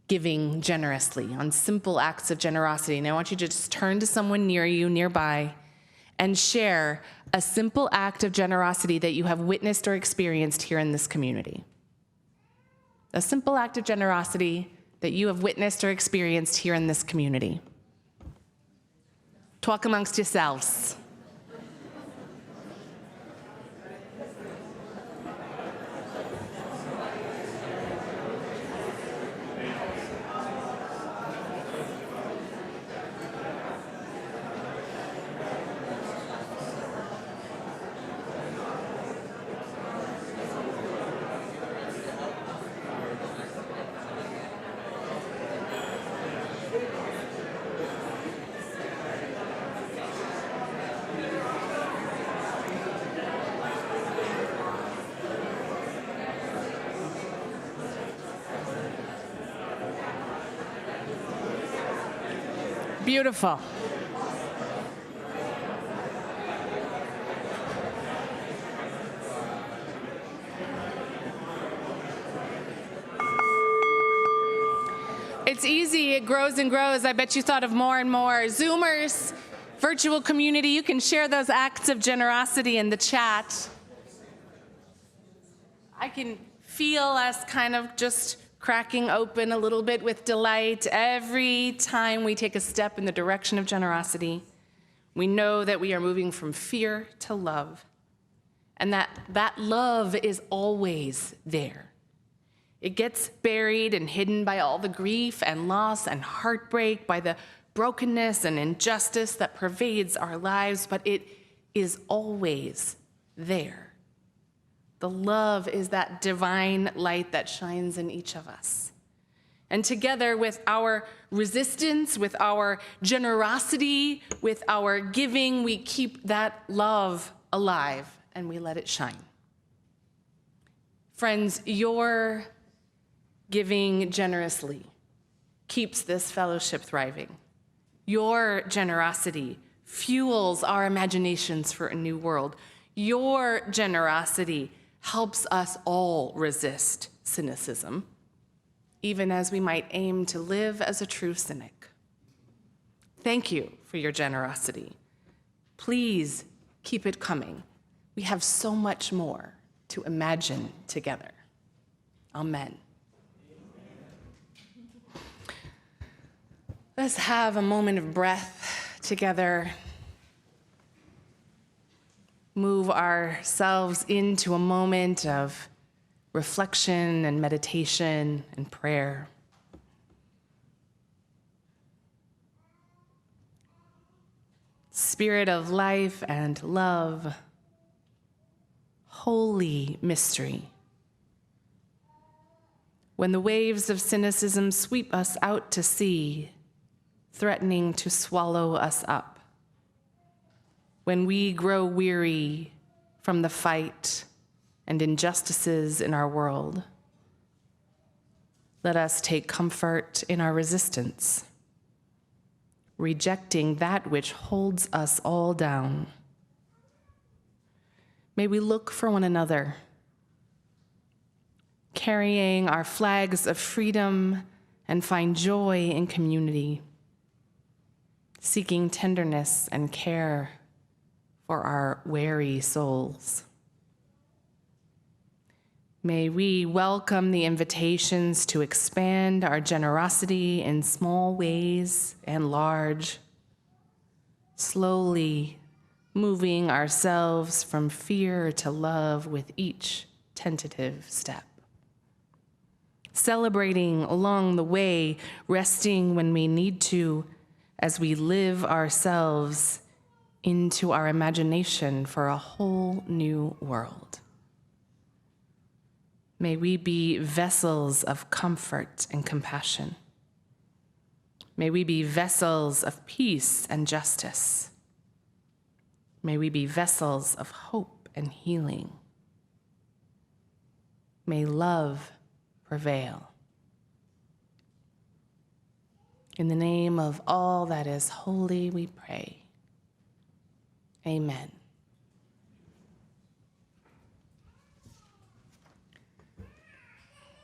giving generously, on simple acts of generosity. And I want you to just turn to someone near you, nearby, and share a simple act of generosity that you have witnessed or experienced here in this community. A simple act of generosity that you have witnessed or experienced here in this community. Talk amongst yourselves. Beautiful. It's easy, it grows and grows. I bet you thought of more and more. Zoomers, virtual community, you can share those acts of generosity in the chat. I can feel us kind of just cracking open a little bit with delight every time we take a step in the direction of generosity. We know that we are moving from fear to love, and that love is always there. It gets buried and hidden by all the grief and loss and heartbreak, by the brokenness and injustice that pervades our lives, but it is always there. The love is that divine light that shines in each of us. And together with our resistance, with our generosity, with our giving, we keep that love alive and we let it shine. Friends, your giving generously keeps this fellowship thriving. Your generosity fuels our imaginations for a new world. Your generosity helps us all resist cynicism, even as we might aim to live as a true cynic. Thank you for your generosity. Please keep it coming. We have so much more to imagine together. Amen. Let's have a moment of breath together. Move ourselves into a moment of reflection and meditation and prayer. Spirit of life and love, holy mystery. When the waves of cynicism sweep us out to sea, threatening to swallow us up. When we grow weary from the fight and injustices in our world, let us take comfort in our resistance, rejecting that which holds us all down. May we look for one another, carrying our flags of freedom and find joy in community, seeking tenderness and care for our weary souls. May we welcome the invitations to expand our generosity in small ways and large, slowly moving ourselves from fear to love with each tentative step. Celebrating along the way, resting when we need to, as we live ourselves into our imagination for a whole new world. May we be vessels of comfort and compassion. May we be vessels of peace and justice. May we be vessels of hope and healing. May love prevail. In the name of all that is holy, we pray. Amen.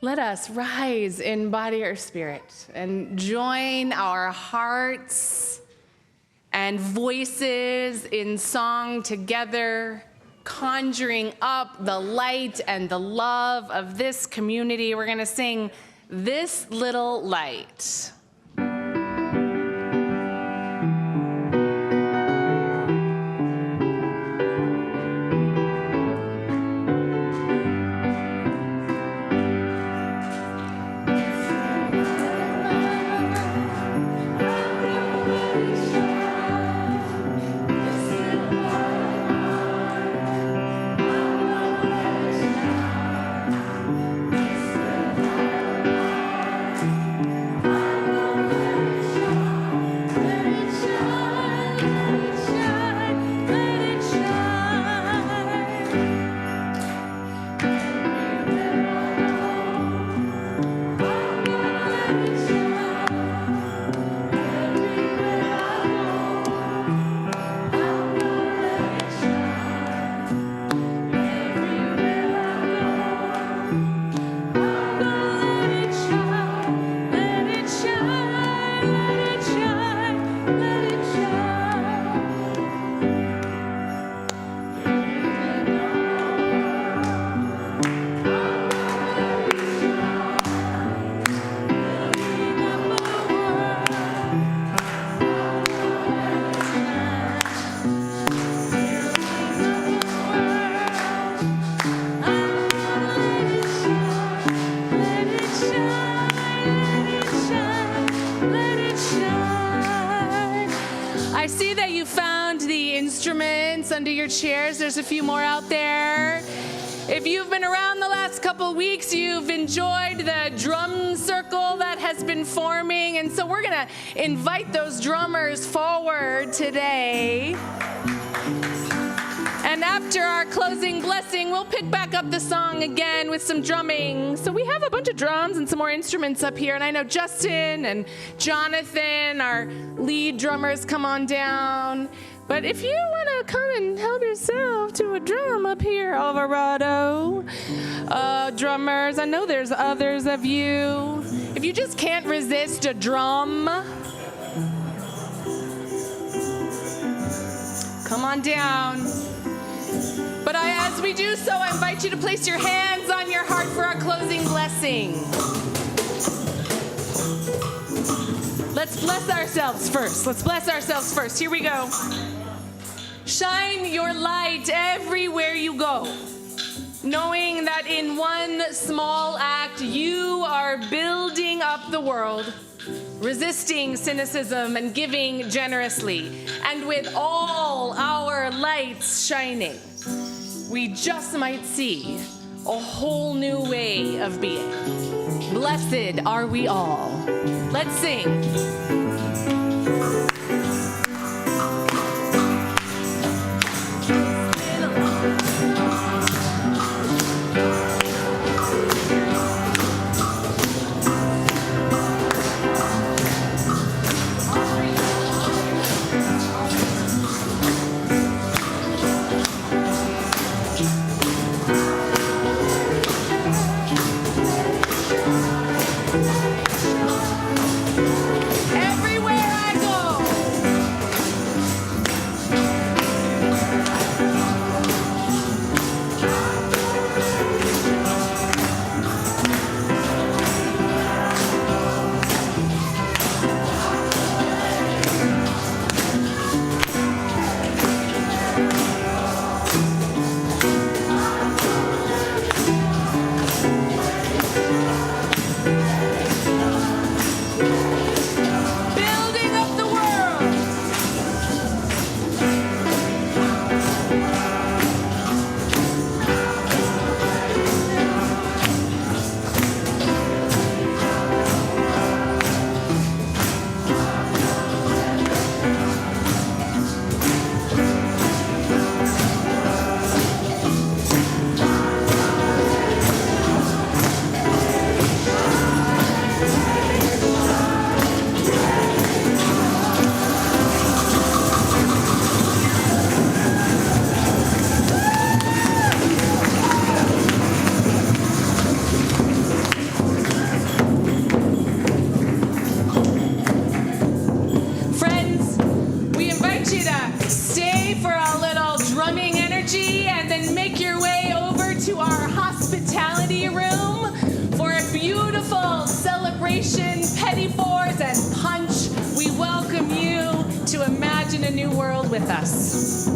Let us rise in body or spirit and join our hearts and voices in song together, conjuring up the light and the love of this community. We're going to sing "This Little Light." Under your chairs, there's a few more out there. If you've been around the last couple weeks, you've enjoyed the drum circle that has been forming, and so we're gonna invite those drummers forward today. And after our closing blessing, we'll pick back up the song again with some drumming. So we have a bunch of drums and some more instruments up here. And I know Justin and Jonathan, our lead drummers, come on down. But if you want to come and help yourself to a drum up here, Alvarado, drummers, I know there's others of you. If you just can't resist a drum, come on down. But as we do so, I invite you to place your hands on your heart for our closing blessing. Let's bless ourselves first. Let's bless ourselves first. Here we go. Shine your light everywhere you go, knowing that in one small act you are building up the world, resisting cynicism and giving generously. And with all our lights shining, we just might see a whole new way of being. Blessed are we all. Let's sing. Petty fours and punch. We welcome you to imagine a new world with us.